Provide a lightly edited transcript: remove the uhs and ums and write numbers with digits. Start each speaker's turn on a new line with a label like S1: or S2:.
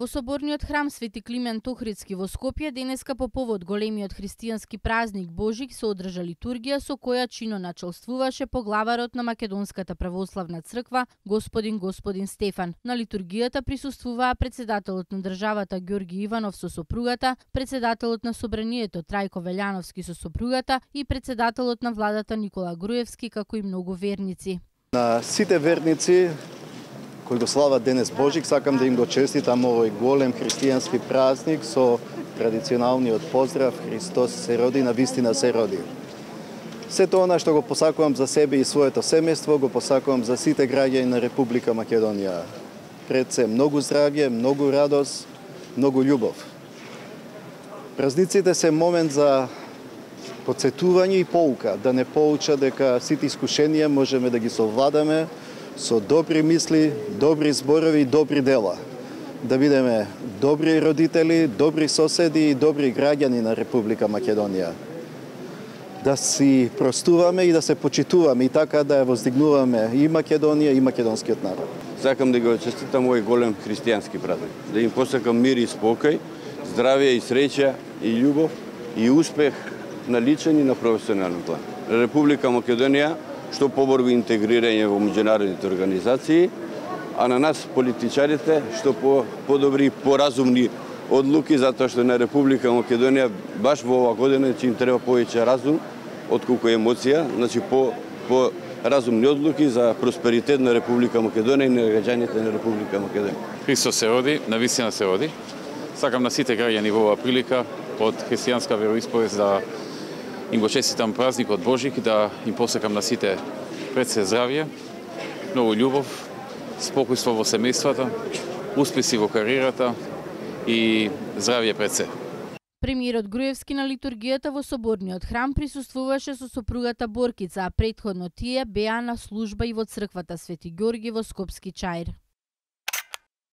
S1: Во соборниот храм Свети Климент Охридски во Скопје денеска по повод големиот христијански празник Божик се одржа литургија со која чино начелствуваше поглаварот на Македонската православна црква господин Стефан. На литургијата присуствуваа председателот на државата Ѓорги Иванов со сопругата, председателот на собранието Трајко Велјановски со сопругата и председателот на владата Никола Груевски, како и многу верници.
S2: На сите верници кои го слават денес Божик, сакам да им го честитам овој голем христијански празник со традиционалниот поздрав Христос се роди, навистина се роди. Сето она што го посакувам за себе и своето семејство, го посакувам за сите граѓани на Република Македонија. Пред се многу здравје, многу радост, многу љубов. Празниците се момент за потсетување и поука, да не поуча дека сите искушенија можеме да ги совладаме со добри мисли, добри зборови и добри дела. Да бидеме добри родители, добри соседи и добри граѓани на Република Македонија. Да си простуваме и да се почитуваме и така да ја воздигнуваме и Македонија и македонскиот народ.
S3: Сакам да го честитам овој голем христијански празник. Да им посакам мир и спокој, здравје и среќа и љубов и успех на личен и на професионален план. Република Македонија што поборби интегрирање во меѓународните организации, а на нас политичарите што подобри поразумни одлуки, затоа што на Република Македонија баш во оваа година ќе им треба повеќе разум отколку емоција, значи по разумни одлуки за просперитет на Република Македонија и на граѓаните на Република Македонија.
S4: Христос се роди, навистина се роди. Сакам на сите граѓани во оваа прилика од христијанска вероисповест да им го честитам празникот Божик, да им посакам на сите пред се здравје, многу љубов, спокојство во семејствата, успеси во кариерата и здравје пред се.
S1: Премиерот Груевски на литургијата во соборниот храм присуствуваше со сопругата Боркица, а претходно тие беа на служба и во црквата Свети Ѓорги во Скопски Чаир.